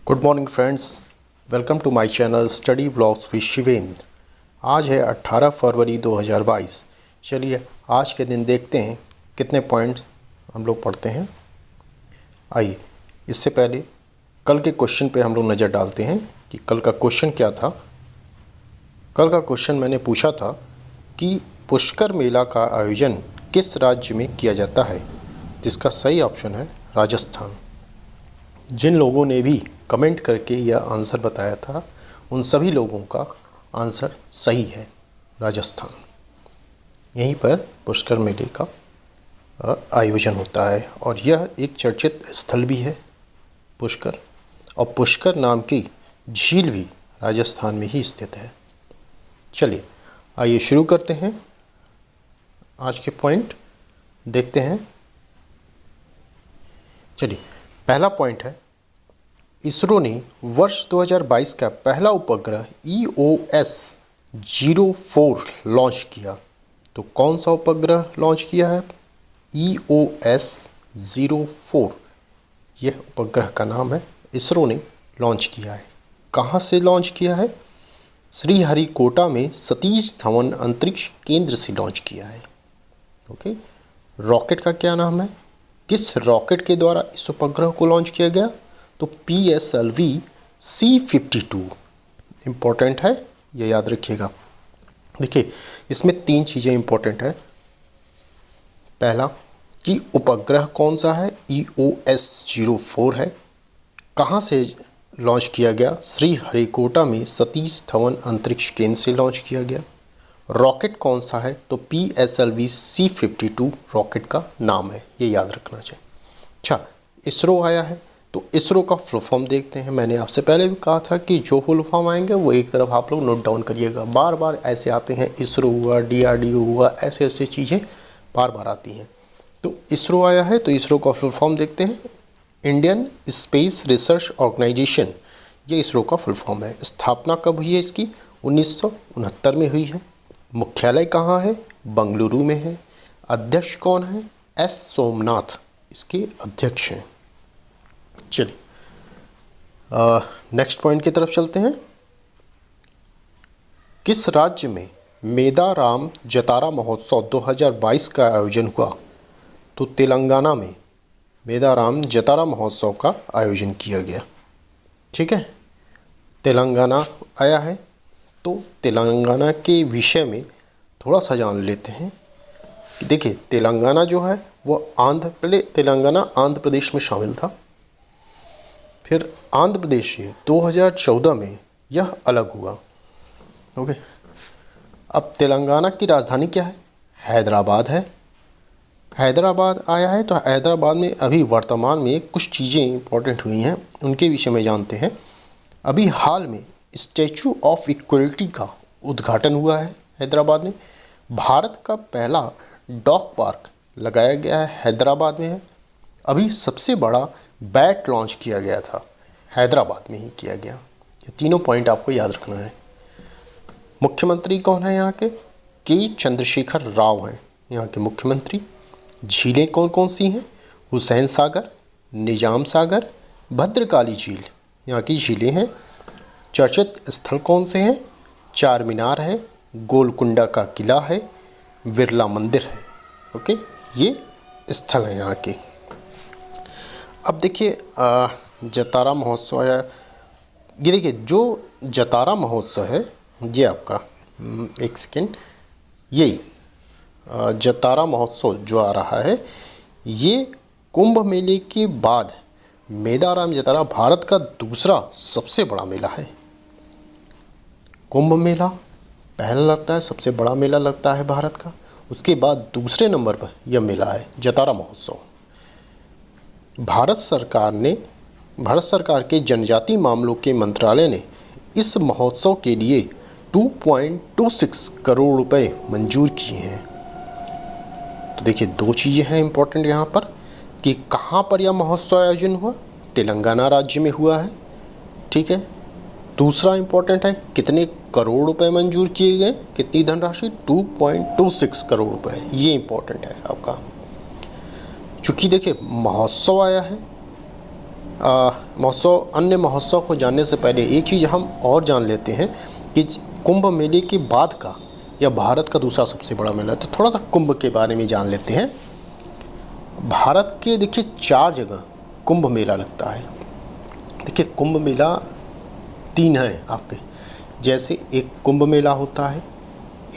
Good morning friends, welcome to my channel study blogs with Shivendra. आज है 18 फरवरी 2022। चलिए आज के दिन देखते हैं कितने पॉइंट्स हम लोग पढ़ते हैं। आइए इससे पहले कल के क्वेश्चन पे हम लोग नज़र डालते हैं कि कल का क्वेश्चन क्या था। कल का क्वेश्चन मैंने पूछा था कि पुष्कर मेला का आयोजन किस राज्य में किया जाता है, जिसका सही ऑप्शन है राजस्थान। जिन लोगों ने भी कमेंट करके यह आंसर बताया था उन सभी लोगों का आंसर सही है, राजस्थान। यहीं पर पुष्कर मेले का आयोजन होता है और यह एक चर्चित स्थल भी है पुष्कर, और पुष्कर नाम की झील भी राजस्थान में ही स्थित है। चलिए आइए शुरू करते हैं। आज के पॉइंट देखते हैं। चलिए पहला पॉइंट है, इसरो ने वर्ष 2022 का पहला उपग्रह EOS-04 लॉन्च किया। तो कौन सा उपग्रह लॉन्च किया है? EOS-04 यह उपग्रह का नाम है, इसरो ने लॉन्च किया है। कहाँ से लॉन्च किया है? श्रीहरिकोटा में सतीश धवन अंतरिक्ष केंद्र से लॉन्च किया है। ओके, रॉकेट का क्या नाम है? किस रॉकेट के द्वारा इस उपग्रह को लॉन्च किया गया? तो PSLV-C52 इम्पोर्टेंट है, ये याद रखिएगा। देखिए इसमें तीन चीज़ें इम्पोर्टेंट है। पहला कि उपग्रह कौन सा है, EOS-04 है। कहाँ से लॉन्च किया गया? श्रीहरिकोटा में सतीश धवन अंतरिक्ष केंद्र से लॉन्च किया गया। रॉकेट कौन सा है? तो PSLV-C52 रॉकेट का नाम है, ये याद रखना चाहिए। अच्छा, इसरो आया है तो इसरो का फुल फॉर्म देखते हैं। मैंने आपसे पहले भी कहा था कि जो फुल फॉर्म आएंगे वो एक तरफ आप लोग नोट डाउन करिएगा। बार बार ऐसे आते हैं, इसरो हुआ, DRDO हुआ, ऐसे ऐसे चीज़ें बार बार आती हैं। तो इसरो आया है तो इसरो का फुल फॉर्म देखते हैं। इंडियन स्पेस रिसर्च ऑर्गेनाइजेशन, ये इसरो का फुल फॉर्म है। स्थापना कब हुई है इसकी? 1969 में हुई है। मुख्यालय कहाँ है? बंगलुरु में है। अध्यक्ष कौन है? S सोमनाथ इसके अध्यक्ष हैं। चलिए नेक्स्ट पॉइंट की तरफ चलते हैं। किस राज्य में मेदाराम जतारा महोत्सव 2022 का आयोजन हुआ? तो तेलंगाना में मेदाराम जतारा महोत्सव का आयोजन किया गया। ठीक है, तेलंगाना आया है तो तेलंगाना के विषय में थोड़ा सा जान लेते हैं। देखिए तेलंगाना जो है वो तेलंगाना आंध्र प्रदेश में शामिल था। फिर आंध्र प्रदेश 2014 में यह अलग हुआ। ओके, अब तेलंगाना की राजधानी क्या है? हैदराबाद है। हैदराबाद आया है तो हैदराबाद में अभी वर्तमान में कुछ चीज़ें इंपॉर्टेंट हुई हैं, उनके विषय में जानते हैं। अभी हाल में स्टैचू ऑफ इक्वलिटी का उद्घाटन हुआ है हैदराबाद में। भारत का पहला डॉग पार्क लगाया गया है, हैदराबाद में है। अभी सबसे बड़ा बैट लॉन्च किया गया था, हैदराबाद में ही किया गया। ये तीनों पॉइंट आपको याद रखना है। मुख्यमंत्री कौन है यहाँ के? के चंद्रशेखर राव हैं यहाँ के मुख्यमंत्री। झीलें कौन कौन सी हैं? हुसैन सागर, निजाम सागर, भद्रकाली झील यहाँ की झीलें हैं। चर्चित स्थल कौन से हैं? चार मीनार है, गोलकुंडा का किला है, बिरला मंदिर है। ओके, ये स्थल हैं यहाँ के। अब देखिए जतारा महोत्सव है, ये देखिए जो जतारा महोत्सव है ये आपका एक सेकेंड, यही जतारा महोत्सव जो आ रहा है ये कुंभ मेले के बाद मेदाराम जतारा भारत का दूसरा सबसे बड़ा मेला है। कुंभ मेला पहला लगता है, सबसे बड़ा मेला लगता है भारत का, उसके बाद दूसरे नंबर पर यह मेला है जतारा महोत्सव। भारत सरकार के जनजाति मामलों के मंत्रालय ने इस महोत्सव के लिए 2.26 करोड़ रुपए मंजूर किए हैं। तो देखिए दो चीज़ें हैं इम्पोर्टेंट यहाँ पर कि कहाँ पर यह महोत्सव आयोजन हुआ? तेलंगाना राज्य में हुआ है। ठीक है, दूसरा इम्पोर्टेंट है कितने करोड़ रुपए मंजूर किए गए, कितनी धनराशि? 2.26 करोड़ रुपए, ये इम्पोर्टेंट है आपका। चूँकि देखिए महोत्सव आया है महोत्सव, अन्य महोत्सव को जानने से पहले एक चीज़ हम और जान लेते हैं कि कुंभ मेले के बाद का या भारत का दूसरा सबसे बड़ा मेला है। तो थोड़ा सा कुंभ के बारे में जान लेते हैं। भारत के देखिए 4 जगह कुंभ मेला लगता है। देखिए कुंभ मेला 3 हैं आपके, जैसे एक कुंभ मेला होता है,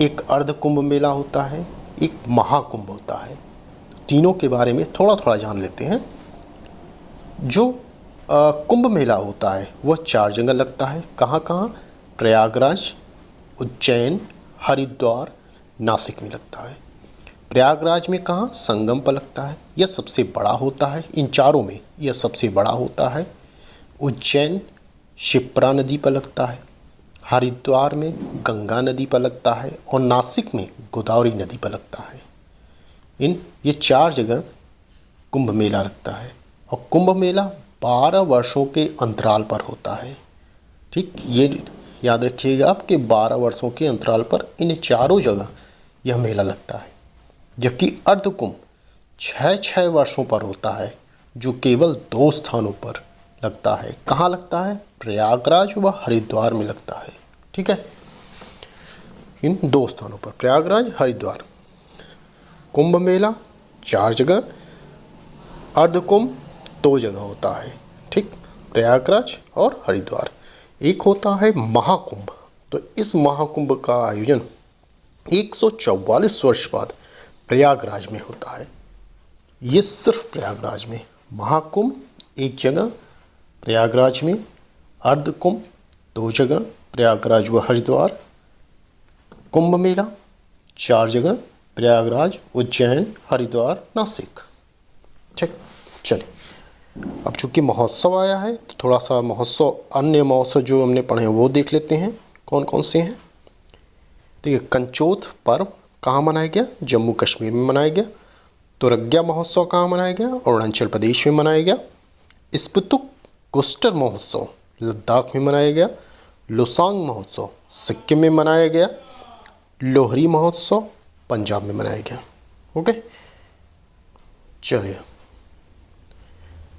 एक अर्ध कुंभ मेला होता है, एक महाकुंभ होता है। तो तीनों के बारे में थोड़ा थोड़ा जान लेते हैं। जो कुंभ मेला होता है वह 4 जगह लगता है। कहाँ कहाँ? प्रयागराज, उज्जैन, हरिद्वार, नासिक में लगता है। प्रयागराज में कहाँ? संगम पर लगता है, यह सबसे बड़ा होता है। इन चारों में यह सबसे बड़ा होता है। उज्जैन शिप्रा नदी पर लगता है, हरिद्वार में गंगा नदी पर लगता है और नासिक में गोदावरी नदी पर लगता है। ये 4 जगह कुंभ मेला लगता है और कुंभ मेला 12 वर्षों के अंतराल पर होता है। ठीक, ये याद रखिएगा आप कि 12 वर्षों के अंतराल पर इन चारों जगह यह मेला लगता है। जबकि अर्ध कुंभ 6-6 वर्षों पर होता है, जो केवल 2 स्थानों पर लगता है। कहाँ लगता है? प्रयागराज व हरिद्वार में लगता है। ठीक है, इन 2 स्थानों पर, प्रयागराज, हरिद्वार। कुंभ मेला 4 जगह, अर्ध कुंभ 2 जगह होता है। ठीक, प्रयागराज और हरिद्वार। एक होता है महाकुंभ। तो इस महाकुंभ का आयोजन 144 वर्ष बाद प्रयागराज में होता है। ये सिर्फ प्रयागराज में। महाकुंभ 1 जगह प्रयागराज में, अर्ध कुंभ 2 जगह प्रयागराज व हरिद्वार, कुंभ मेला 4 जगह प्रयागराज, उज्जैन, हरिद्वार, नासिक। ठीक, चलिए अब चूँकि महोत्सव आया है तो थोड़ा सा महोत्सव, अन्य महोत्सव जो हमने पढ़े हैं वो देख लेते हैं कौन कौन से हैं। देखिए कंचोथ पर्व कहाँ मनाया गया? जम्मू कश्मीर में मनाया गया। तुरग्या महोत्सव कहाँ मनाया गया? अरुणाचल प्रदेश में मनाया गया। स्पुतुक कुस्टर महोत्सव लद्दाख में मनाया गया। लोसांग महोत्सव सिक्किम में मनाया गया। लोहरी महोत्सव पंजाब में मनाया गया। ओके, चलिए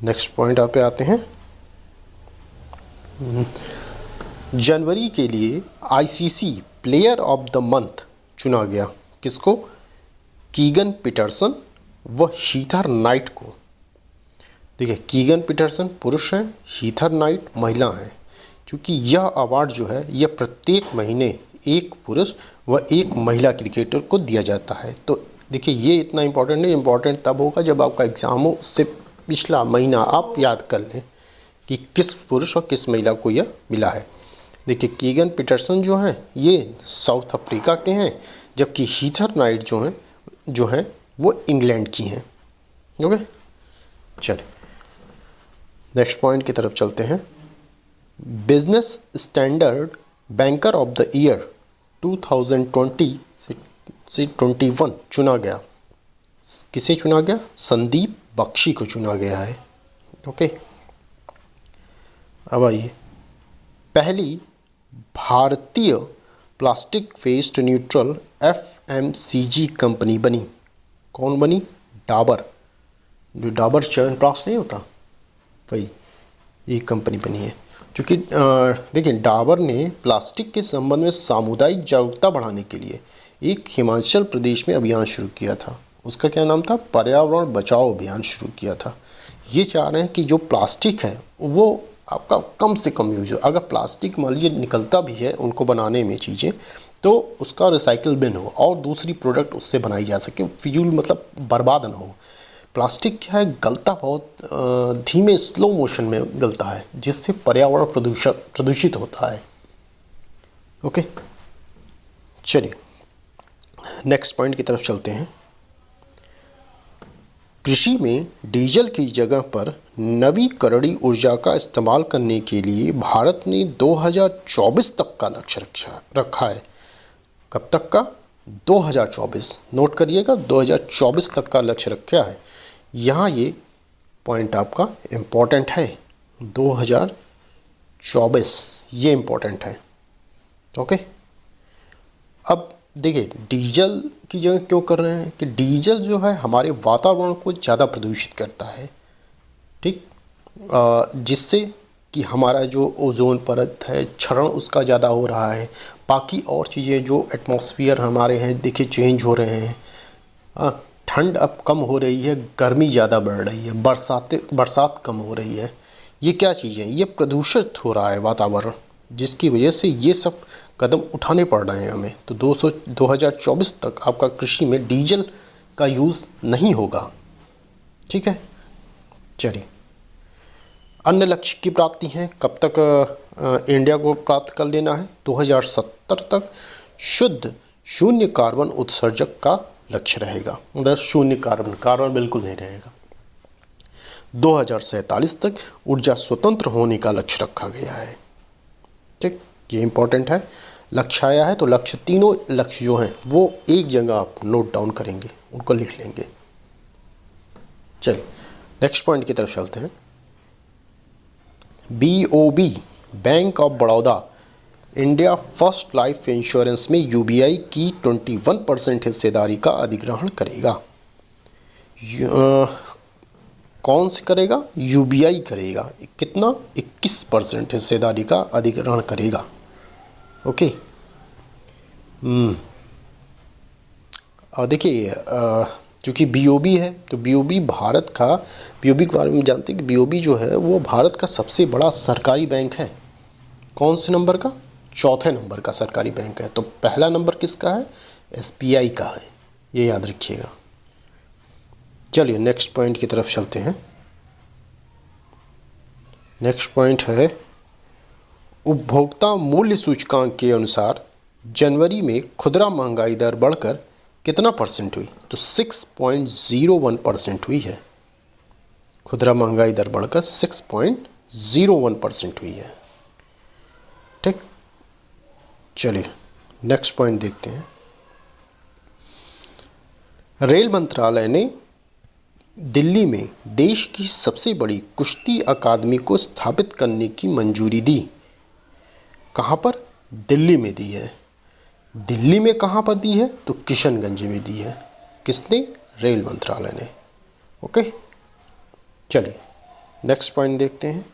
नेक्स्ट पॉइंट आप पे आते हैं। जनवरी के लिए ICC player of the month चुना गया। किसको? कीगन पीटरसन व हीथर नाइट को। देखिए कीगन पीटरसन पुरुष हैं, हीथर नाइट महिला हैं। क्योंकि यह अवार्ड जो है यह प्रत्येक महीने एक पुरुष व एक महिला क्रिकेटर को दिया जाता है। तो देखिए ये इतना इम्पोर्टेंट नहीं, इम्पोर्टेंट तब होगा जब आपका एग्ज़ाम हो, उससे पिछला महीना आप याद कर लें कि किस पुरुष और किस महिला को यह मिला है। देखिए कीगन पीटरसन जो हैं ये साउथ अफ्रीका के हैं, जबकि हीथर नाइट जो हैं वो इंग्लैंड की हैं। ओके, चलिए नेक्स्ट पॉइंट की तरफ चलते हैं। Business standard banker of the year 2020 से 21 चुना गया। किसे चुना गया? संदीप बख्शी को चुना गया है। ओके, अब आइए, पहली भारतीय plastic waste neutral FMCG company बनी। कौन बनी? डाबर। जो डाबर च्यवनप्राश नहीं होता, वही ये कंपनी बनी है। क्योंकि देखिए डाबर ने प्लास्टिक के संबंध में सामुदायिक जागरूकता बढ़ाने के लिए एक हिमाचल प्रदेश में अभियान शुरू किया था। उसका क्या नाम था? पर्यावरण बचाओ अभियान शुरू किया था। ये चाह रहे हैं कि जो प्लास्टिक है वो आपका कम से कम यूज हो। अगर प्लास्टिक मान लीजिए निकलता भी है उनको बनाने में चीज़ें, तो उसका रिसाइकिल बिन हो और दूसरी प्रोडक्ट उससे बनाई जा सके, फिजूल मतलब बर्बाद ना हो। प्लास्टिक क्या है, गलता बहुत धीमे स्लो मोशन में गलता है, जिससे पर्यावरण प्रदूषित होता है। ओके, चलिए नेक्स्ट पॉइंट की तरफ चलते हैं। कृषि में डीजल की जगह पर नवीकरणीय ऊर्जा का इस्तेमाल करने के लिए भारत ने 2024 तक का लक्ष्य रखा है। कब तक का? 2024। नोट करिएगा, 2024 तक का लक्ष्य रखा है। यहाँ ये पॉइंट आपका इम्पोर्टेंट है, 2024 ये इम्पोर्टेंट है। ओके, अब देखिए डीजल की जगह क्यों कर रहे हैं कि डीजल जो है हमारे वातावरण को ज़्यादा प्रदूषित करता है। ठीक, जिससे कि हमारा जो ओजोन परत है क्षरण उसका ज़्यादा हो रहा है। बाकी और चीज़ें जो एटमॉस्फेयर हमारे हैं देखिए चेंज हो रहे हैं। ठंड अब कम हो रही है, गर्मी ज़्यादा बढ़ रही है, बरसात कम हो रही है। ये क्या चीज़ें, ये प्रदूषित हो रहा है वातावरण, जिसकी वजह से ये सब कदम उठाने पड़ रहे हैं हमें। तो 2024 तक आपका कृषि में डीजल का यूज़ नहीं होगा। ठीक है, चलिए अन्य लक्ष्य की प्राप्ति है। कब तक इंडिया को प्राप्त कर लेना है? 2070 तक शुद्ध शून्य कार्बन उत्सर्जक का लक्ष्य रहेगा, मतलब शून्य कार्बन बिल्कुल नहीं रहेगा। 2047 तक ऊर्जा स्वतंत्र होने का लक्ष्य रखा गया है। ठीक, ये इंपॉर्टेंट है। लक्ष्य आया है तो लक्ष्य, तीनों लक्ष्य जो हैं वो एक जगह आप नोट डाउन करेंगे, उनको लिख लेंगे। चलिए नेक्स्ट पॉइंट की तरफ चलते हैं। BOB bank of Baroda India first life insurance में UBI की 21% हिस्सेदारी का अधिग्रहण करेगा। कौन से करेगा? UBI करेगा। कितना? 21% हिस्सेदारी का अधिग्रहण करेगा। ओके। और देखिए चूँकि BOB है तो BOB भारत का, BOB के बारे में जानते हैं कि BOB जो है वो भारत का सबसे बड़ा सरकारी बैंक है। कौन से नंबर का? चौथे नंबर का सरकारी बैंक है। तो पहला नंबर किसका है? SBI का है, ये याद रखिएगा। चलिए नेक्स्ट पॉइंट की तरफ चलते हैं। नेक्स्ट पॉइंट है उपभोक्ता मूल्य सूचकांक के अनुसार जनवरी में खुदरा महंगाई दर बढ़कर कितना परसेंट हुई? तो 6.01% हुई है। खुदरा महंगाई दर बढ़कर 6.01% हुई है। ठीक, चलिए नेक्स्ट पॉइंट देखते हैं। रेल मंत्रालय ने दिल्ली में देश की सबसे बड़ी कुश्ती अकादमी को स्थापित करने की मंजूरी दी। कहाँ पर? दिल्ली में दी है। दिल्ली में कहाँ पर दी है? तो किशनगंज में दी है। किसने? रेल मंत्रालय ने। ओके, चलिए नेक्स्ट पॉइंट देखते हैं।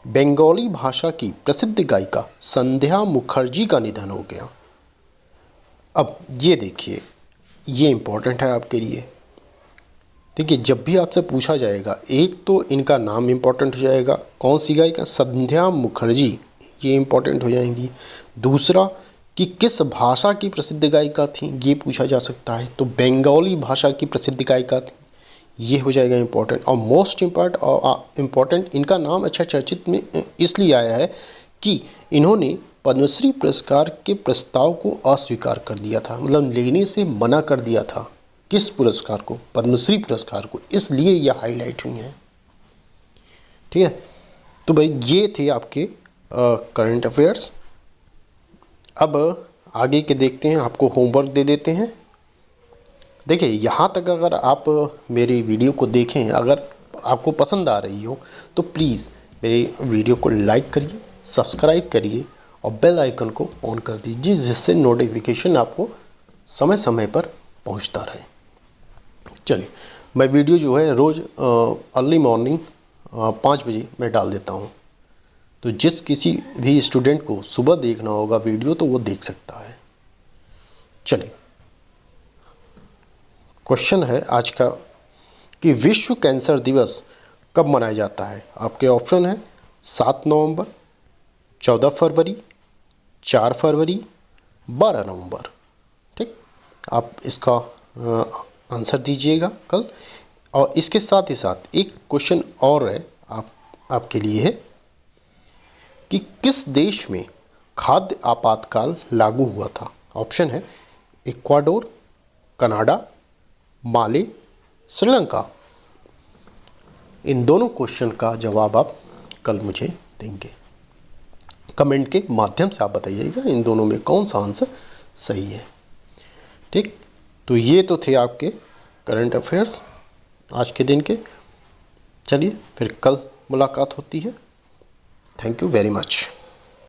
बंगाली भाषा की प्रसिद्ध गायिका संध्या मुखर्जी का निधन हो गया। अब ये देखिए, ये इम्पोर्टेंट है आपके लिए। देखिए जब भी आपसे पूछा जाएगा, एक तो इनका नाम इम्पोर्टेंट हो जाएगा, कौन सी गायिका? संध्या मुखर्जी, ये इम्पोर्टेंट हो जाएंगी। दूसरा कि किस भाषा की प्रसिद्ध गायिका थी, ये पूछा जा सकता है। तो बंगाली भाषा की प्रसिद्ध गायिका थी, ये हो जाएगा इम्पोर्टेंट। और मोस्ट इम्पोर्टेंट इनका नाम अच्छा चर्चित में इसलिए आया है कि इन्होंने पद्मश्री पुरस्कार के प्रस्ताव को अस्वीकार कर दिया था, मतलब लेने से मना कर दिया था। किस पुरस्कार को? पद्मश्री पुरस्कार को, इसलिए यह हाईलाइट हुई हैं। ठीक है, तो भाई ये थे आपके करंट अफेयर्स। अब आगे के देखते हैं, आपको होमवर्क दे देते हैं। देखिए यहाँ तक अगर आप मेरी वीडियो को देखें, अगर आपको पसंद आ रही हो तो प्लीज़ मेरी वीडियो को लाइक करिए, सब्सक्राइब करिए और बेल आइकन को ऑन कर दीजिए, जिससे नोटिफिकेशन आपको समय समय पर पहुंचता रहे। चलिए मैं वीडियो जो है रोज़ अर्ली मॉर्निंग 5 बजे मैं डाल देता हूँ, तो जिस किसी भी स्टूडेंट को सुबह देखना होगा वीडियो तो वो देख सकता है। चलिए क्वेश्चन है आज का कि विश्व कैंसर दिवस कब मनाया जाता है? आपके ऑप्शन है 7 नवंबर, 14 फरवरी, 4 फरवरी, 12 नवंबर। ठीक, आप इसका आंसर दीजिएगा कल। और इसके साथ ही साथ एक क्वेश्चन और है आपके लिए है कि किस देश में खाद्य आपातकाल लागू हुआ था? ऑप्शन है इक्वाडोर, कनाडा, माले, श्रीलंका। इन दोनों क्वेश्चन का जवाब आप कल मुझे देंगे। कमेंट के माध्यम से आप बताइएगा इन दोनों में कौन सा आंसर सही है। ठीक, तो ये तो थे आपके करंट अफेयर्स आज के दिन के। चलिए फिर कल मुलाकात होती है। Thank you very much.